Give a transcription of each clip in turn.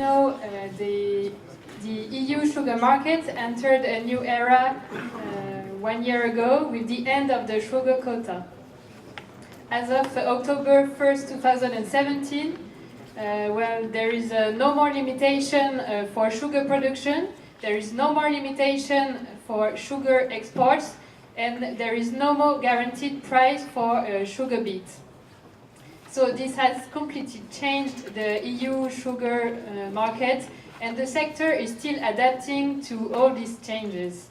know, the EU sugar market entered a new era 1 year ago with the end of the sugar quota. As of October 1st, 2017, well, there is no more limitation for sugar production, there is no more limitation for sugar exports, and there is no more guaranteed price for sugar beet. So this has completely changed the EU sugar market, and the sector is still adapting to all these changes.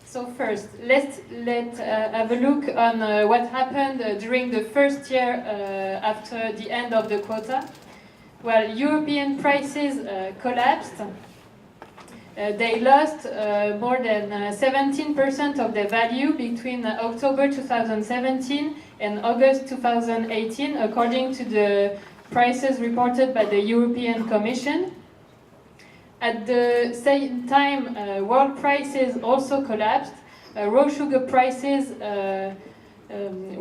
So first, let's have a look on what happened during the first year after the end of the quota. Well, European prices collapsed. They lost more than 17% of their value between October 2017 and August 2018, according to the prices reported by the European Commission. At the same time, world prices also collapsed. Raw sugar prices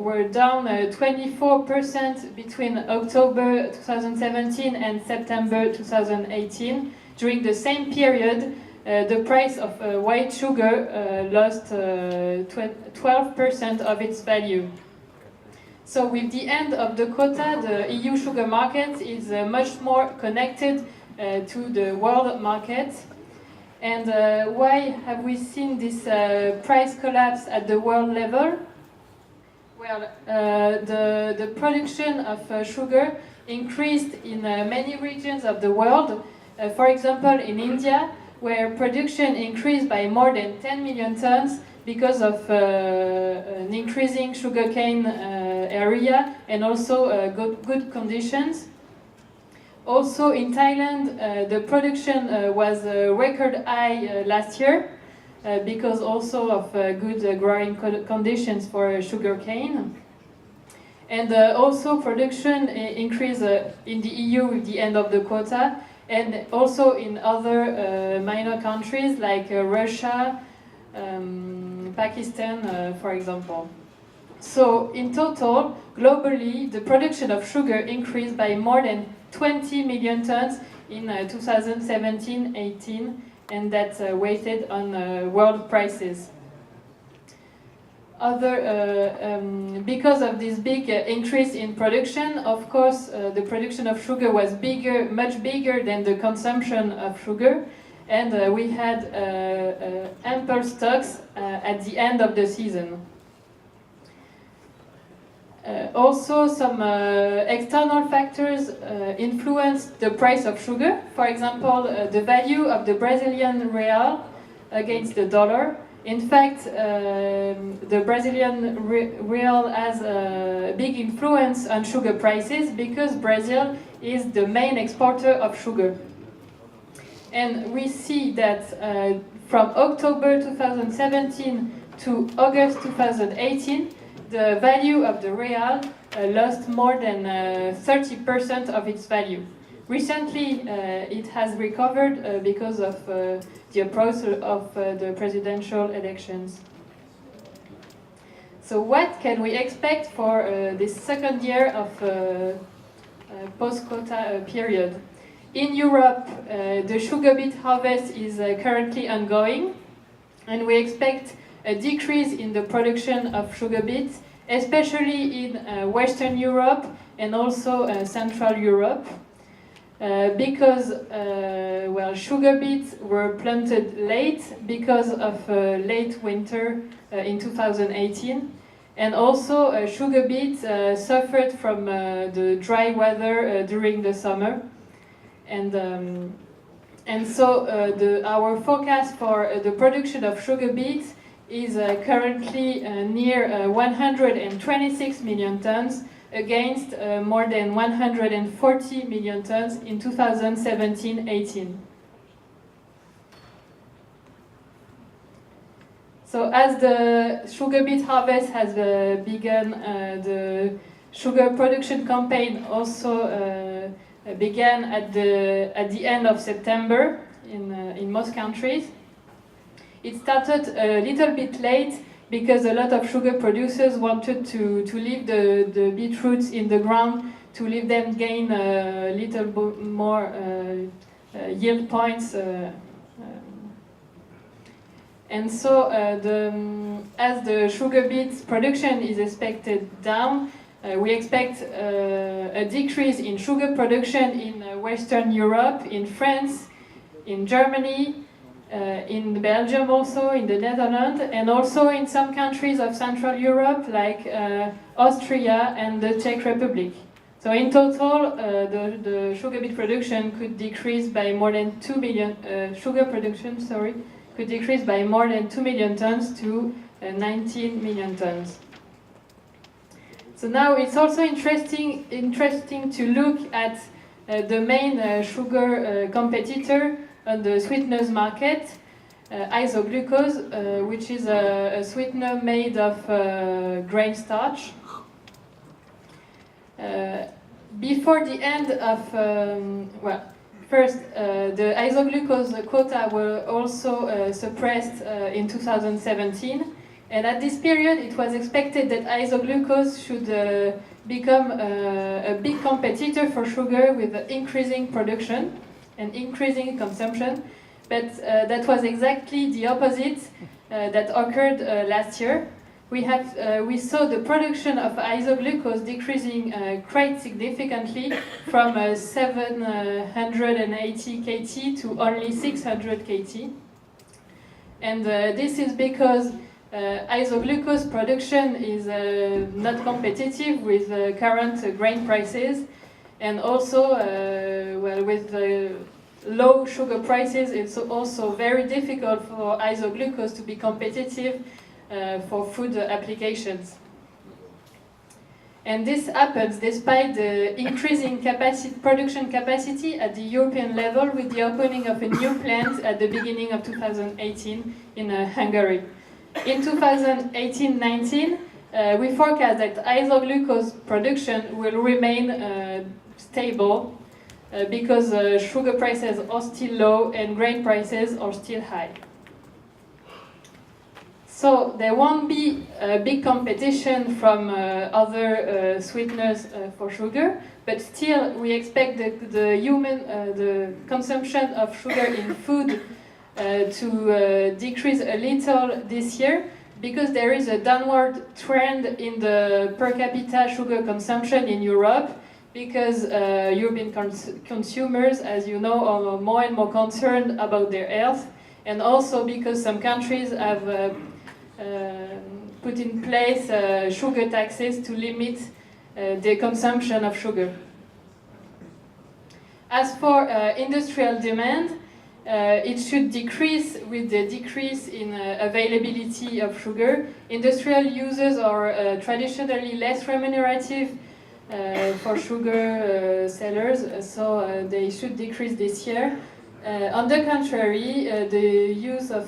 were down 24% between October 2017 and September 2018. During the same period, the price of white sugar lost 12% of its value. So with the end of the quota, the EU sugar market is much more connected to the world market. And why have we seen this price collapse at the world level? Well, the production of sugar increased in many regions of the world. For example, in India, where production increased by more than 10 million tons because of an increasing sugarcane area and also good conditions. Also in Thailand, the production was a record high last year because also of good growing conditions for sugarcane. And also production increased in the EU with the end of the quota, and also in other minor countries like Russia, Pakistan, for example. So in total, globally, the production of sugar increased by more than 20 million tons in 2017-18, and that weighted on world prices. Because of this big increase in production, of course, the production of sugar was much bigger than the consumption of sugar, and we had ample stocks at the end of the season. Also, some external factors influenced the price of sugar. For example, the value of the Brazilian real against the dollar. In fact, the Brazilian real has a big influence on sugar prices because Brazil is the main exporter of sugar. And we see that from October 2017 to August 2018, the value of the real lost more than 30% of its value. Recently, it has recovered because of the approach of the presidential elections. So what can we expect for this second year of post-quota period? In Europe, the sugar beet harvest is currently ongoing, and we expect a decrease in the production of sugar beets, especially in Western Europe and also Central Europe. Because well, sugar beets were planted late because of late winter in 2018, and also sugar beets suffered from the dry weather during the summer, and so our forecast for the production of sugar beets is currently near 126 million tons, against more than 140 million tons in 2017-18. So as the sugar beet harvest has begun, the sugar production campaign also began at the end of September in most countries. It started a little bit late because a lot of sugar producers wanted to leave the beetroots in the ground, to leave them gain a little more yield points. And so, as the sugar beets production is expected down, we expect a decrease in sugar production in Western Europe, in France, in Germany, in Belgium also, in the Netherlands, and also in some countries of Central Europe like Austria and the Czech Republic. So in total, the sugar beet production could decrease by more than 2 million, could decrease by more than 2 million tons to 19 million tons. So now it's also interesting to look at the main sugar competitor on the sweeteners market, isoglucose, which is a sweetener made of grain starch. Before the end of, first, the isoglucose quota were also suppressed in 2017. And at this period, it was expected that isoglucose should become a big competitor for sugar with increasing production and increasing consumption. But that was exactly the opposite that occurred last year. We saw the production of isoglucose decreasing quite significantly from 780 kt to only 600 kt. And this is because isoglucose production is not competitive with current grain prices, and also with low sugar prices, it's also very difficult for isoglucose to be competitive for food applications. And this happens despite the increasing production capacity at the European level with the opening of a new plant at the beginning of 2018 in Hungary. In 2018-19, we forecast that isoglucose production will remain stable because sugar prices are still low and grain prices are still high. So there won't be a big competition from other sweeteners for sugar, but still we expect the consumption of sugar in food to decrease a little this year, because there is a downward trend in the per capita sugar consumption in Europe, because European consumers, as you know, are more and more concerned about their health, and also because some countries have put in place sugar taxes to limit the consumption of sugar. As for industrial demand, it should decrease with the decrease in availability of sugar. Industrial users are traditionally less remunerative for sugar sellers, so they should decrease this year. On the contrary, the use of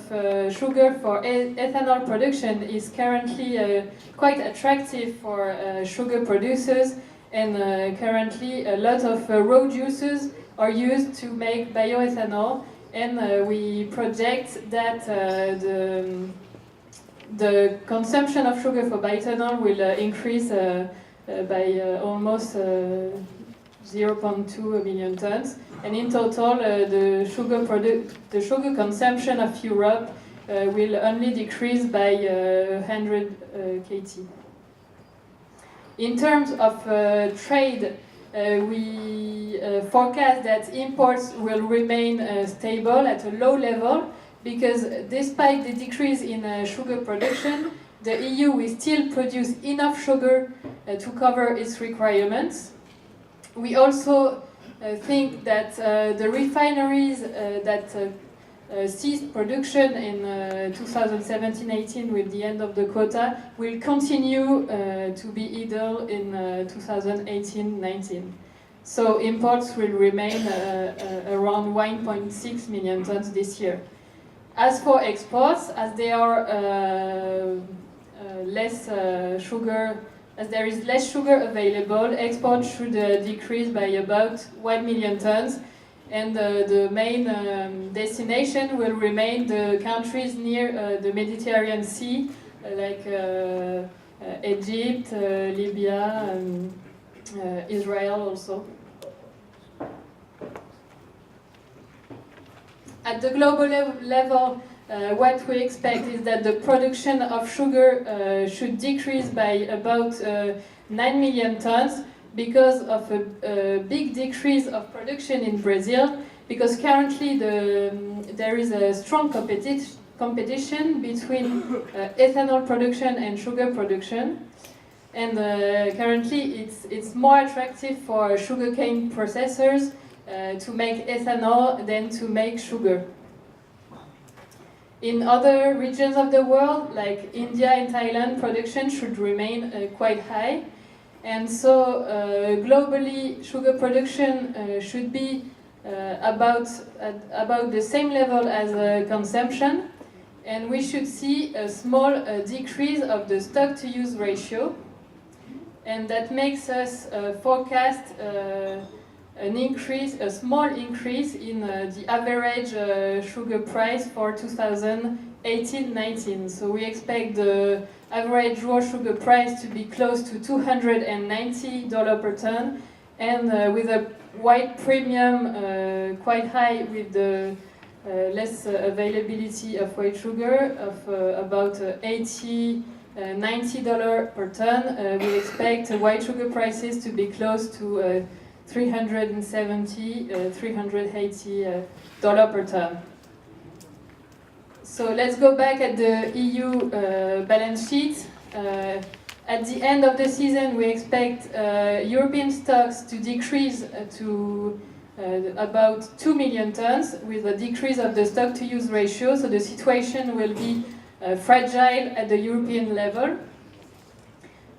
sugar for ethanol production is currently quite attractive for sugar producers, and currently a lot of raw juices are used to make bioethanol, and we project that the consumption of sugar for bioethanol will increase by almost 0.2 million tons, and in total the sugar consumption of Europe will only decrease by 100 kt. In terms of trade, we forecast that imports will remain stable at a low level, because despite the decrease in sugar production, the EU will still produce enough sugar to cover its requirements. We also think that the refineries that ceased production in 2017-18 with the end of the quota will continue to be idle in 2018-19. So imports will remain around 1.6 million tons this year. As for exports, as they are as there is less sugar available, exports should decrease by about 1 million tons, and the main destination will remain the countries near the Mediterranean Sea, like Egypt, Libya, and Israel also. At the global level, what we expect is that the production of sugar should decrease by about 9 million tons because of a big decrease of production in Brazil, because currently there is a strong competition between ethanol production and sugar production. And currently it's more attractive for sugarcane processors to make ethanol than to make sugar. In other regions of the world, like India and Thailand, production should remain quite high. And so globally, sugar production should be about the same level as consumption. And we should see a small decrease of the stock-to-use ratio. And that makes us forecast a small increase in the average sugar price for 2018-19. So we expect the average raw sugar price to be close to $290 per ton, and with a white premium quite high with the less availability of white sugar of about $90 per ton. We expect white sugar prices to be close to $370, $380 per ton. So let's go back at the EU balance sheet. At the end of the season, we expect European stocks to decrease to about 2 million tons, with a decrease of the stock-to-use ratio, so the situation will be fragile at the European level.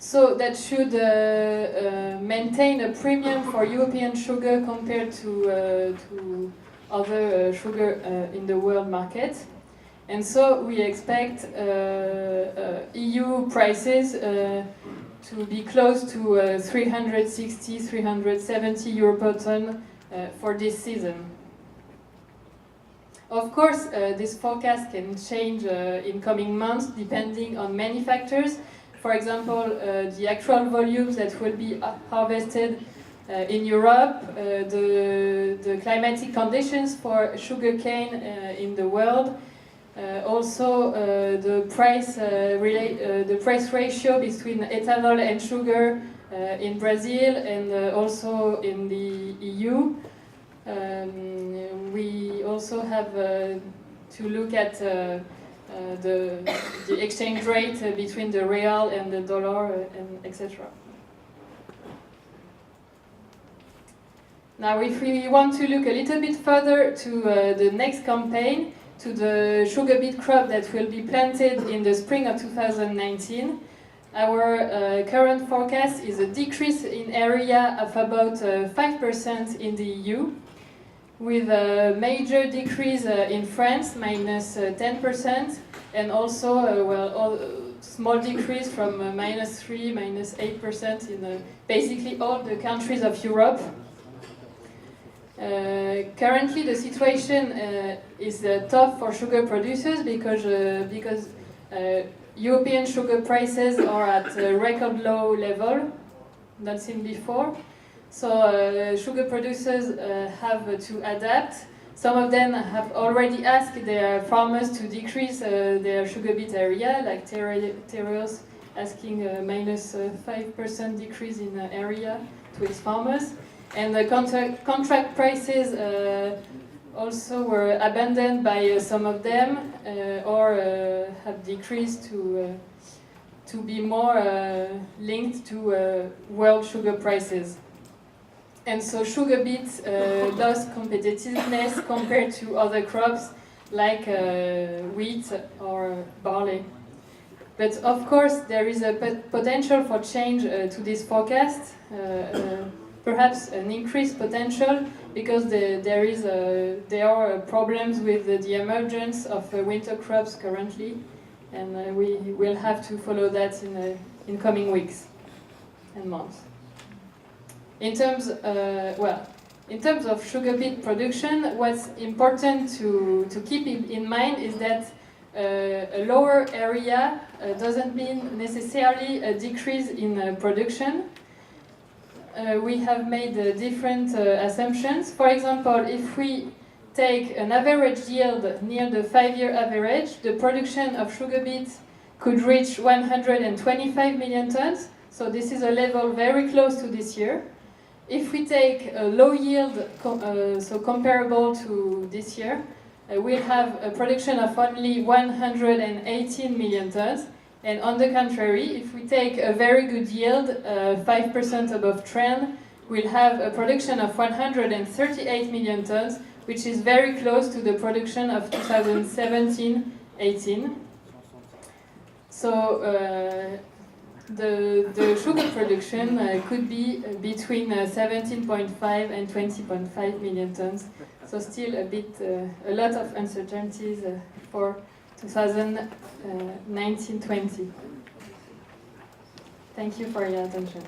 So that should maintain a premium for European sugar compared to other sugar in the world market. And so we expect EU prices to be close to 360, 370 euro per ton for this season. Of course, this forecast can change in coming months depending on many factors. For example, the actual volumes that will be harvested in Europe, the climatic conditions for sugarcane in the world, also the price ratio between ethanol and sugar in Brazil and also in the EU. We also have to look at the exchange rate between the real and the dollar, and etc. Now, if we want to look a little bit further to the next campaign, to the sugar beet crop that will be planted in the spring of 2019, our current forecast is a decrease in area of about 5% in the EU, with a major decrease in France, minus 10%, and also small decrease from -3, -8% in basically all the countries of Europe. Currently, the situation is tough for sugar producers because European sugar prices are at a record low level, not seen before. So sugar producers have to adapt. Some of them have already asked their farmers to decrease their sugar beet area, like Tereos asking a -5% decrease in area to its farmers. And the contract prices also were abandoned by some of them or have decreased to be more linked to world sugar prices. And so sugar beets lost competitiveness compared to other crops like wheat or barley. But of course there is a potential for change to this forecast, perhaps an increased potential, because there are problems with the emergence of winter crops currently, and we will have to follow that in coming weeks and months. In terms of sugar beet production, what's important to keep in mind is that a lower area doesn't mean necessarily a decrease in production. We have made different assumptions. For example, if we take an average yield near the 5-year average, the production of sugar beets could reach 125 million tons. So this is a level very close to this year. If we take a low yield, so comparable to this year, we'll have a production of only 118 million tons. And on the contrary, if we take a very good yield, 5% above trend, we'll have a production of 138 million tons, which is very close to the production of 2017-18. So the sugar production could be between 17.5 and 20.5 million tons. So still a lot of uncertainties for 2019-20. Thank you for your attention.